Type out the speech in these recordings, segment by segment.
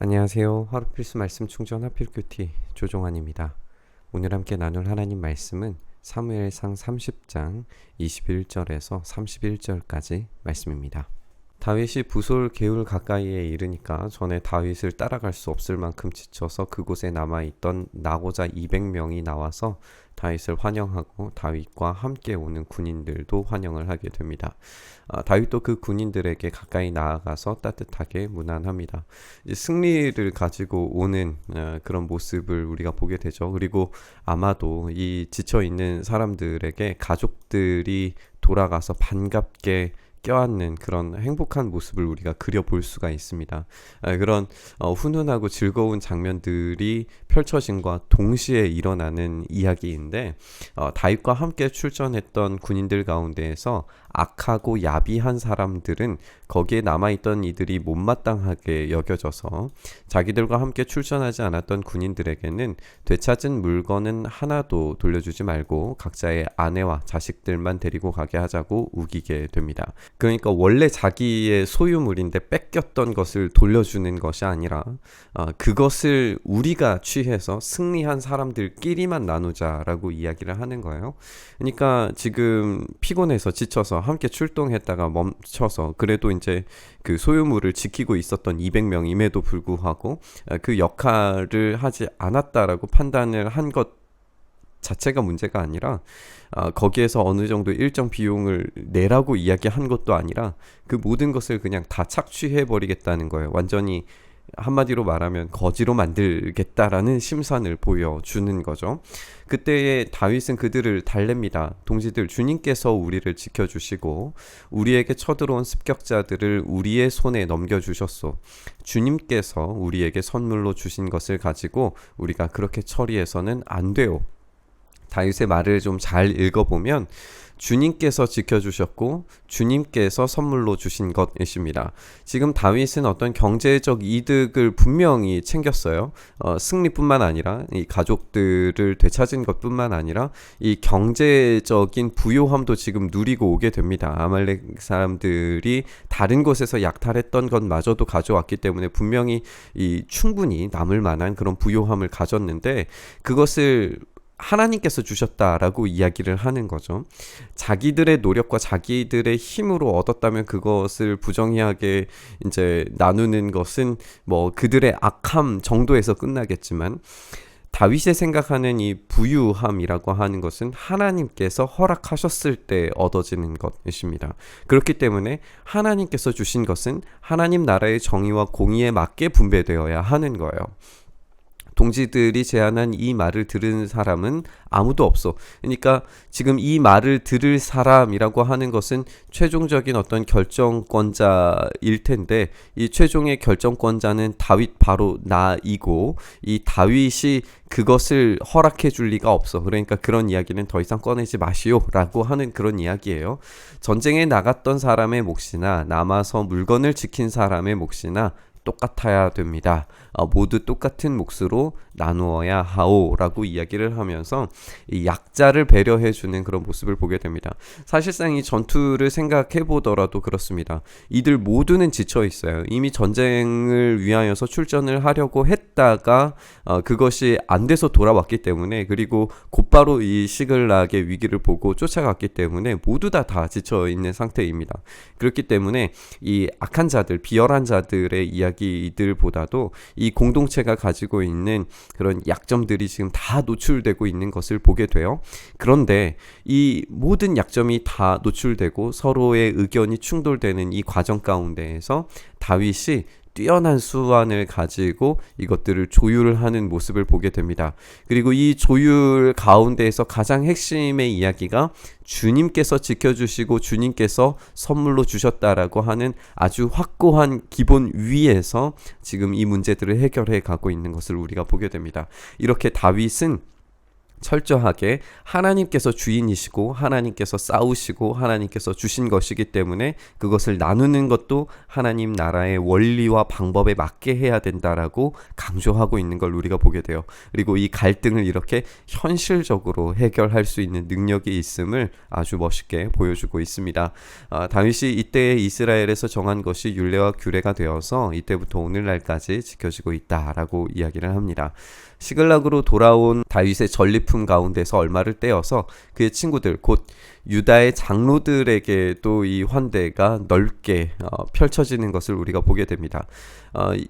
안녕하세요. 하루 필수 말씀 충전 하필큐티 조종환입니다. 오늘 함께 나눌 하나님 말씀은 사무엘상 30장 21절에서 31절까지 말씀입니다. 다윗이 부솔 게울 가까이에 이르니까 전에 다윗을 따라갈 수 없을 만큼 지쳐서 그곳에 남아있던 나고자 200명이 나와서 다윗을 환영하고 다윗과 함께 오는 군인들도 환영을 하게 됩니다. 다윗도 그 군인들에게 가까이 나아가서 따뜻하게 문안합니다. 승리를 가지고 오는 그런 모습을 우리가 보게 되죠. 그리고 아마도 이 지쳐있는 사람들에게 가족들이 돌아가서 반갑게 껴안는 그런 행복한 모습을 우리가 그려볼 수가 있습니다. 그런 훈훈하고 즐거운 장면들이 펼쳐진과 동시에 일어나는 이야기인데 다윗과 함께 출전했던 군인들 가운데에서 악하고 야비한 사람들은 거기에 남아있던 이들이 못마땅하게 여겨져서 자기들과 함께 출전하지 않았던 군인들에게는 되찾은 물건은 하나도 돌려주지 말고 각자의 아내와 자식들만 데리고 가게 하자고 우기게 됩니다. 그러니까 원래 자기의 소유물인데 뺏겼던 것을 돌려주는 것이 아니라 그것을 우리가 취해서 승리한 사람들끼리만 나누자라고 이야기를 하는 거예요. 그러니까 지금 피곤해서 지쳐서 함께 출동했다가 멈춰서 그래도 이제 그 소유물을 지키고 있었던 200명임에도 불구하고 그 역할을 하지 않았다라고 판단을 한 것 자체가 문제가 아니라 거기에서 어느 정도 일정 비용을 내라고 이야기한 것도 아니라 그 모든 것을 그냥 다 착취해 버리겠다는 거예요. 완전히 한마디로 말하면 거지로 만들겠다라는 심산을 보여주는 거죠. 그때에 다윗은 그들을 달랩니다. 동지들, 주님께서 우리를 지켜주시고 우리에게 쳐들어온 습격자들을 우리의 손에 넘겨주셨소. 주님께서 우리에게 선물로 주신 것을 가지고 우리가 그렇게 처리해서는 안 돼요. 다윗의 말을 좀 잘 읽어보면 주님께서 지켜주셨고 주님께서 선물로 주신 것이십니다. 지금 다윗은 어떤 경제적 이득을 분명히 챙겼어요. 승리뿐만 아니라 이 가족들을 되찾은 것뿐만 아니라 이 경제적인 부요함도 지금 누리고 오게 됩니다. 아말렉 사람들이 다른 곳에서 약탈했던 것마저도 가져왔기 때문에 분명히 충분히 남을 만한 그런 부요함을 가졌는데 그것을 하나님께서 주셨다라고 이야기를 하는 거죠. 자기들의 노력과 자기들의 힘으로 얻었다면 그것을 부정의하게 이제 나누는 것은 뭐 그들의 악함 정도에서 끝나겠지만 다윗이 생각하는 이 부유함이라고 하는 것은 하나님께서 허락하셨을 때 얻어지는 것이십니다. 그렇기 때문에 하나님께서 주신 것은 하나님 나라의 정의와 공의에 맞게 분배되어야 하는 거예요. 동지들이 제안한 이 말을 들은 사람은 아무도 없어. 그러니까 지금 이 말을 들을 사람이라고 하는 것은 최종적인 어떤 결정권자일 텐데 이 최종의 결정권자는 다윗 바로 나이고 이 다윗이 그것을 허락해 줄 리가 없어. 그러니까 그런 이야기는 더 이상 꺼내지 마시오 라고 하는 그런 이야기예요. 전쟁에 나갔던 사람의 몫이나 남아서 물건을 지킨 사람의 몫이나 똑같아야 됩니다. 모두 똑같은 몫으로 나누어야 하오라고 이야기를 하면서 이 약자를 배려해주는 그런 모습을 보게 됩니다. 사실상 이 전투를 생각해 보더라도 그렇습니다. 이들 모두는 지쳐 있어요. 이미 전쟁을 위하여서 출전을 하려고 했다가 그것이 안 돼서 돌아왔기 때문에 그리고 곧바로 이 시글락의 위기를 보고 쫓아갔기 때문에 모두 다 지쳐 있는 상태입니다. 그렇기 때문에 이 악한 자들, 비열한 자들의 이야기들보다도 이 공동체가 가지고 있는 그런 약점들이 지금 다 노출되고 있는 것을 보게 돼요. 그런데 이 모든 약점이 다 노출되고 서로의 의견이 충돌되는 이 과정 가운데에서 다윗이 뛰어난 수완을 가지고 이것들을 조율하는 모습을 보게 됩니다. 그리고 이 조율 가운데에서 가장 핵심의 이야기가 주님께서 지켜주시고 주님께서 선물로 주셨다라고 하는 아주 확고한 기본 위에서 지금 이 문제들을 해결해 가고 있는 것을 우리가 보게 됩니다. 이렇게 다윗은 철저하게 하나님께서 주인이시고 하나님께서 싸우시고 하나님께서 주신 것이기 때문에 그것을 나누는 것도 하나님 나라의 원리와 방법에 맞게 해야 된다라고 강조하고 있는 걸 우리가 보게 돼요. 그리고 이 갈등을 이렇게 현실적으로 해결할 수 있는 능력이 있음을 아주 멋있게 보여주고 있습니다. 다윗이 이때 이스라엘에서 정한 것이 율례와 규례가 되어서 이때부터 오늘날까지 지켜지고 있다라고 이야기를 합니다. 시글락으로 돌아온 다윗의 전리품 가운데서 얼마를 떼어서 그의 친구들 곧 유다의 장로들에게 또 이 환대가 넓게 펼쳐지는 것을 우리가 보게 됩니다.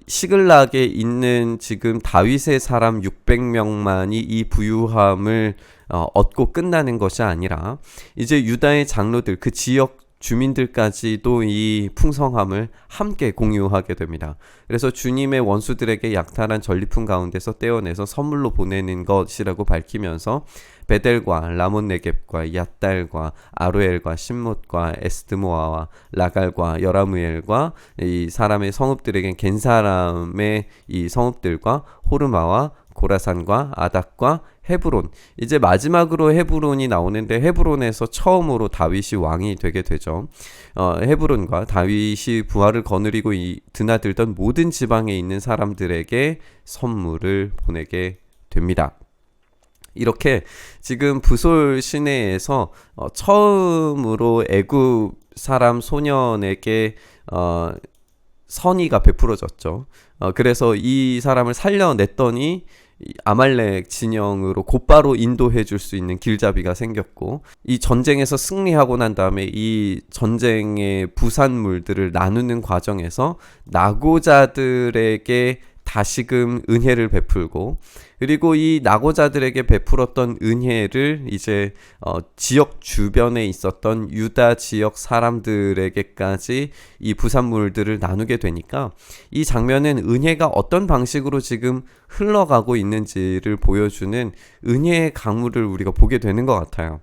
시글락에 있는 지금 다윗의 사람 600명만이 이 부유함을 얻고 끝나는 것이 아니라 이제 유다의 장로들 그 지역 주민들까지도 이 풍성함을 함께 공유하게 됩니다. 그래서 주님의 원수들에게 약탈한 전리품 가운데서 떼어내서 선물로 보내는 것이라고 밝히면서 베델과 라몬네겝과 얏달과 아로엘과 심못과 에스드모아와 라갈과 여라무엘과 이 사람의 성읍들에겐 겐 사람의 이 성읍들과 호르마와 고라산과 아닥과 헤브론, 이제 마지막으로 헤브론이 나오는데 헤브론에서 처음으로 다윗이 왕이 되게 되죠. 헤브론과 다윗이 부하를 거느리고 드나들던 모든 지방에 있는 사람들에게 선물을 보내게 됩니다. 이렇게 지금 부솔 시내에서 처음으로 애굽 사람 소년에게 선의가 베풀어졌죠. 그래서 이 사람을 살려냈더니 아말렉 진영으로 곧바로 인도해 줄 수 있는 길잡이가 생겼고, 이 전쟁에서 승리하고 난 다음에 이 전쟁의 부산물들을 나누는 과정에서 낙오자들에게 다시금 은혜를 베풀고, 그리고 이 낙오자들에게 베풀었던 은혜를 이제 지역 주변에 있었던 유다 지역 사람들에게까지 이 부산물들을 나누게 되니까 이 장면은 은혜가 어떤 방식으로 지금 흘러가고 있는지를 보여주는 은혜의 강물을 우리가 보게 되는 것 같아요.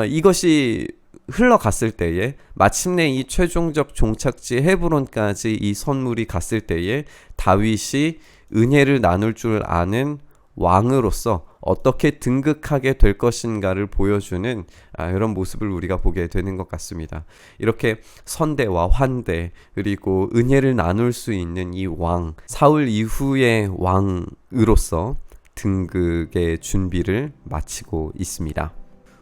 이것이 흘러갔을 때에 마침내 이 최종적 종착지 헤브론까지 이 선물이 갔을 때에 다윗이 은혜를 나눌 줄 아는 왕으로서 어떻게 등극하게 될 것인가를 보여주는 이런 모습을 우리가 보게 되는 것 같습니다. 이렇게 선대와 환대 그리고 은혜를 나눌 수 있는 이 왕, 사울 이후의 왕으로서 등극의 준비를 마치고 있습니다.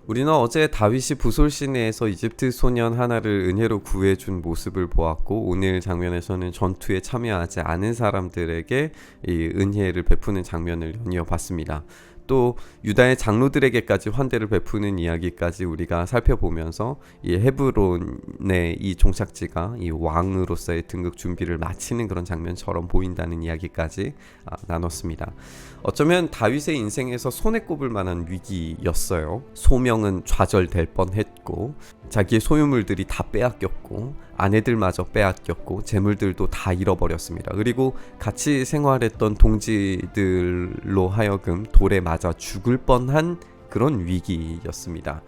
우리는 어제 다윗이 부솔 시내에서 이집트 소년 하나를 은혜로 구해준 모습을 보았고, 오늘 장면에서는 전투에 참여하지 않은 사람들에게 이 은혜를 베푸는 장면을 연이어 봤습니다. 또 유다의 장로들에게까지 환대를 베푸는 이야기까지 우리가 살펴보면서 이 헤브론의 이 종착지가 이 왕으로서의 등극 준비를 마치는 그런 장면처럼 보인다는 이야기까지 나눴습니다. 어쩌면 다윗의 인생에서 손에 꼽을 만한 위기였어요. 소명은 좌절될 뻔했고, 자기의 소유물들이 다 빼앗겼고, 아내들마저 빼앗겼고, 재물들도 다 잃어버렸습니다. 그리고 같이 생활했던 동지들로 하여금 돌에 맞아 죽을 뻔한 그런 위기였습니다.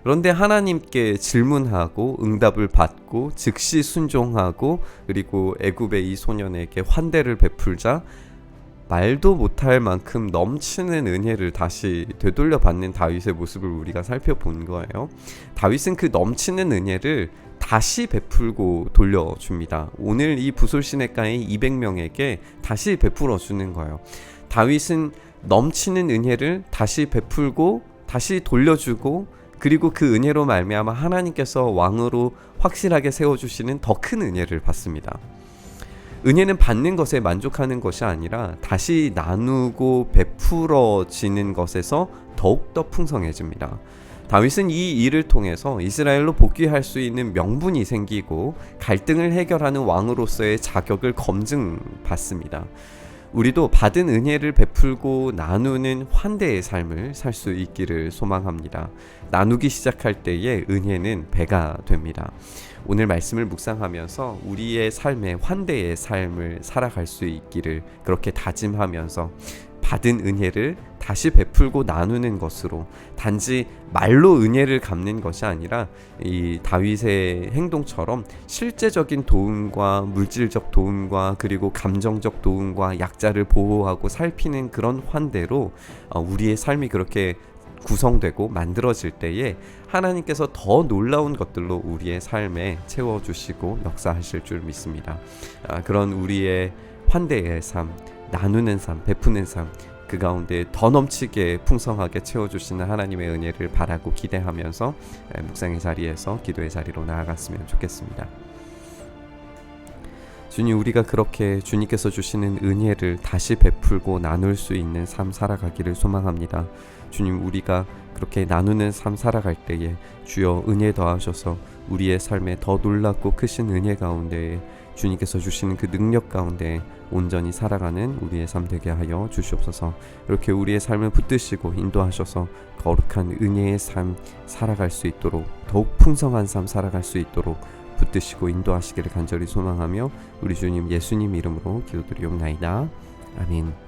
그런데 하나님께 질문하고 응답을 받고 즉시 순종하고, 그리고 애굽의 이 소년에게 환대를 베풀자 말도 못할 만큼 넘치는 은혜를 다시 되돌려 받는 다윗의 모습을 우리가 살펴본 거예요. 다윗은 그 넘치는 은혜를 다시 베풀고 돌려줍니다. 오늘 이 부솔 시내가의 200명에게 다시 베풀어 주는 거예요. 다윗은 넘치는 은혜를 다시 베풀고 다시 돌려주고, 그리고 그 은혜로 말미암아 하나님께서 왕으로 확실하게 세워주시는 더 큰 은혜를 받습니다. 은혜는 받는 것에 만족하는 것이 아니라 다시 나누고 베풀어지는 것에서 더욱더 풍성해집니다. 다윗은 이 일을 통해서 이스라엘로 복귀할 수 있는 명분이 생기고 갈등을 해결하는 왕으로서의 자격을 검증받습니다. 우리도 받은 은혜를 베풀고 나누는 환대의 삶을 살 수 있기를 소망합니다. 나누기 시작할 때에 은혜는 배가 됩니다. 오늘 말씀을 묵상하면서 우리의 삶에 환대의 삶을 살아갈 수 있기를 그렇게 다짐하면서 받은 은혜를 다시 베풀고 나누는 것으로, 단지 말로 은혜를 갚는 것이 아니라 이 다윗의 행동처럼 실제적인 도움과 물질적 도움과 그리고 감정적 도움과 약자를 보호하고 살피는 그런 환대로 우리의 삶이 그렇게 구성되고 만들어질 때에 하나님께서 더 놀라운 것들로 우리의 삶에 채워주시고 역사하실 줄 믿습니다. 그런 우리의 환대의 삶, 나누는 삶, 베푸는 삶, 그 가운데 더 넘치게 풍성하게 채워주시는 하나님의 은혜를 바라고 기대하면서 묵상의 자리에서 기도의 자리로 나아갔으면 좋겠습니다. 주님, 우리가 그렇게 주님께서 주시는 은혜를 다시 베풀고 나눌 수 있는 삶 살아가기를 소망합니다. 주님, 우리가 그렇게 나누는 삶 살아갈 때에 주여 은혜 더하셔서 우리의 삶에 더 놀랍고 크신 은혜 가운데에 주님께서 주시는 그 능력 가운데 온전히 살아가는 우리의 삶 되게 하여 주시옵소서. 이렇게 우리의 삶을 붙드시고 인도하셔서 거룩한 은혜의 삶 살아갈 수 있도록, 더욱 풍성한 삶 살아갈 수 있도록 붙드시고 인도하시기를 간절히 소망하며 우리 주님 예수님 이름으로 기도드리옵나이다. 아멘.